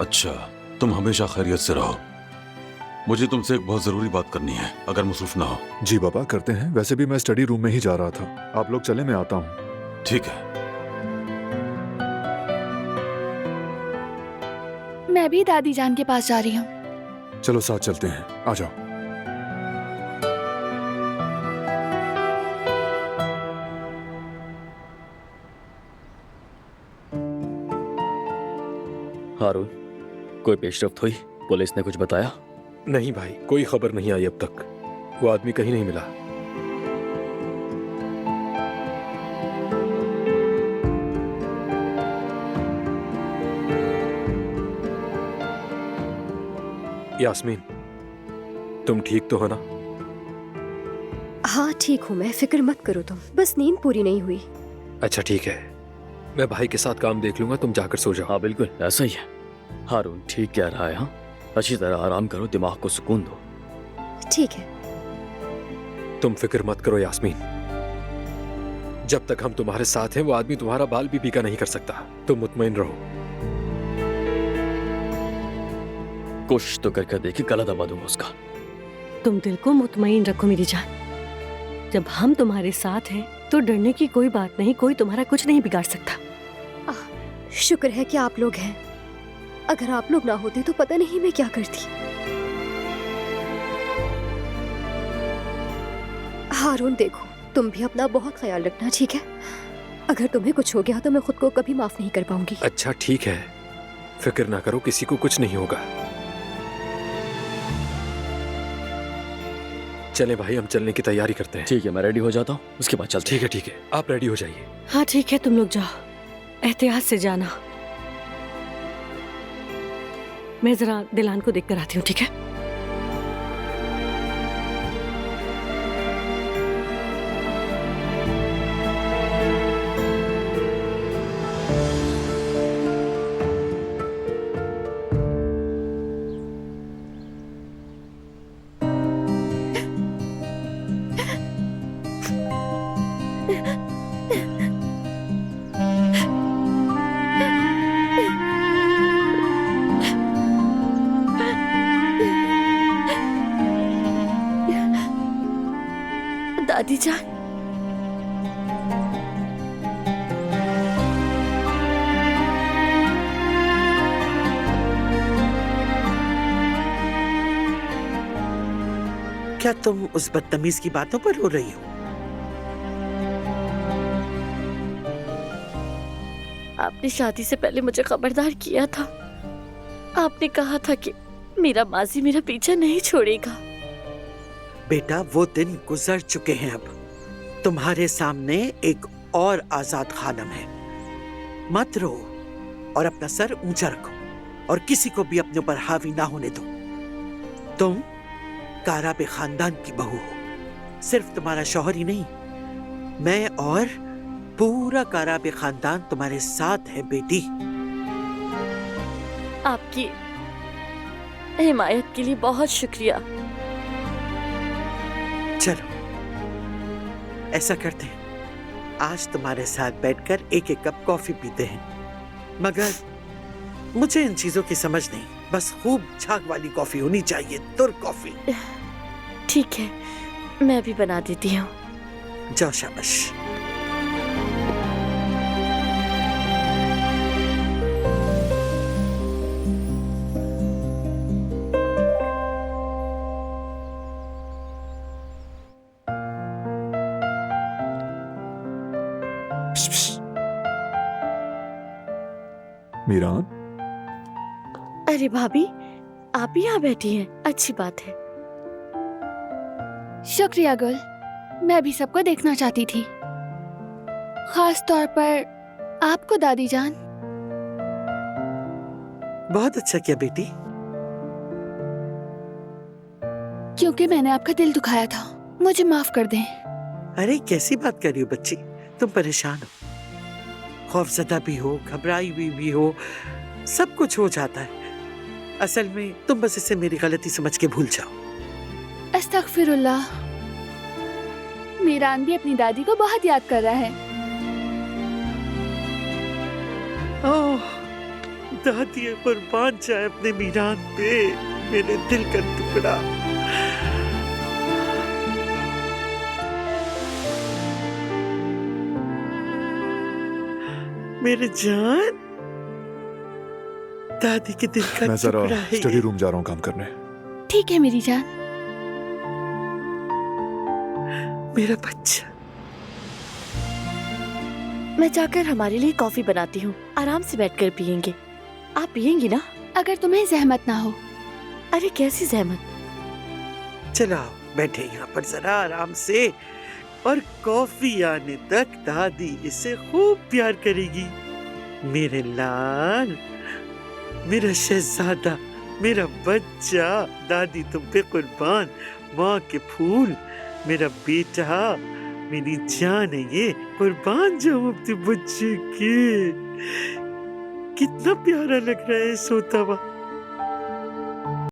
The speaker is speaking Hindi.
अच्छा, तुम हमेशा खैरियत से रहो। मुझे तुमसे एक बहुत जरूरी बात करनी है, अगर मसरूफ ना हो। जी बाबा, करते हैं। वैसे भी मैं स्टडी रूम में ही जा रहा था। आप लोग चले, मैं आता हूँ। ठीक है। मैं भी दादी जान के पास जा रही हूँ। चलो साथ चलते हैं, आ जाओ। हारून, कोई पेशरफ्त हुई? पुलिस ने कुछ बताया? नहीं भाई, कोई खबर नहीं आई अब तक। वो आदमी कहीं नहीं मिला। यास्मीन, तुम ठीक तो हो ना? हाँ ठीक हूँ मैं, फिक्र मत करो तुम। बस नींद पूरी नहीं हुई। अच्छा ठीक है, मैं भाई के साथ काम देख लूंगा, तुम जाकर सो जाओ। हाँ बिल्कुल ऐसा ही है। हारून ठीक कह रहा है। हाँ, अच्छी तरह आराम करो, दिमाग को सुकून दो। ठीक है। तुम फिक्र मत करो यास्मीन, जब तक हम तुम्हारे साथ हैं वो आदमी तुम्हारा बाल भी पीका नहीं कर सकता। तुम मुतमईन रहो। कोशिश तो करके देखिए, गला दबा दूंगा उसका। तुम दिल को मुतमईन रखो मेरी जान। जब हम तुम्हारे साथ हैं तो डरने की कोई बात नहीं, कोई तुम्हारा कुछ नहीं बिगाड़ सकता। शुक्र है कि आप लोग हैं। अगर आप लोग ना होते तो पता नहीं मैं क्या करती। हारून देखो, तुम भी अपना बहुत ख्याल रखना, ठीक है? अगर तुम्हें कुछ हो गया तो मैं खुद को कभी माफ नहीं कर पाऊंगी। अच्छा ठीक है, फिक्र ना करो, किसी को कुछ नहीं होगा। चलें भाई, हम चलने की तैयारी करते हैं। ठीक है, मैं रेडी हो जाता हूँ, उसके बाद चलते हैं। ठीक है, आप रेडी हो जाइए। हाँ ठीक है, तुम लोग जाओ, एहतियात से जाना। मैं जरा दिलान को देख कर आती हूँ, ठीक है? दादी जान, क्या तुम उस बदतमीज की बातों पर रो रही हो? आपने शादी से पहले मुझे खबरदार किया था। आपने कहा था कि मेरा माजी मेरा पीछा नहीं छोड़ेगा। बेटा, वो दिन गुजर चुके हैं। अब तुम्हारे सामने एक और आजाद खानम है। मत रो और अपना सर ऊंचा रखो और किसी को भी अपने ऊपर हावी ना होने दो। तुम काराबे खानदान की बहू हो। सिर्फ तुम्हारा शौहर ही नहीं, मैं और पूरा काराबे खानदान तुम्हारे साथ है बेटी। आपकी हिमायत के लिए बहुत शुक्रिया। चलो ऐसा करते हैं, आज तुम्हारे साथ बैठकर एक एक कप कॉफी पीते हैं। मगर मुझे इन चीजों की समझ नहीं, बस खूब झाग वाली कॉफी होनी चाहिए, तुर्क कॉफी। ठीक है, मैं भी बना देती हूँ। जाओ, शाबाश। मीरान, अरे भाभी, आप भी यहाँ बैठी हैं, अच्छी बात है। शुक्रिया गुल, मैं भी सबको देखना चाहती थी, खास तौर पर आपको दादी जान। बहुत अच्छा किया बेटी। क्योंकि मैंने आपका दिल दुखाया था, मुझे माफ कर दें। अरे कैसी बात कर रही हो बच्ची, तुम परेशान हो, खौफजदा भी हो, घबराई हुई भी हो, सब कुछ हो जाता है। असल में तुम बस इसे मेरी गलती समझ के भूल जाओ। अस्तगफिरुल्लाह। मीरान भी अपनी दादी को बहुत याद कर रहा है। ओह, दादी कुर्बान जाए अपने मीरान पे, मेरे दिल का टुकड़ा। मेरे जान, दादी के दिल का मैं जरा टुकड़ा है स्टडी ये। रूम जा रहा हूँ काम करने। ठीक है मेरी जान। मेरा बच्चा। मैं जाकर हमारे लिए कॉफी बनाती हूँ, आराम से बैठकर पियेंगे। आप पियेंगी ना? अगर तुम्हें जहमत ना हो। अरे कैसी जहमत? चलो बैठे यहाँ पर जरा आराम से, और कॉफी आने तक दादी इसे खूब प्यार करेगी। मेरे लाल, मेरा शहजादा, मेरा बच्चा, दादी तुम पे कुर्बान, माँ के फूल, मेरा बेटा, मेरी जान है ये, कुर्बान जाऊं अपने बच्चे के। कितना प्यारा लग रहा है सोता हुआ।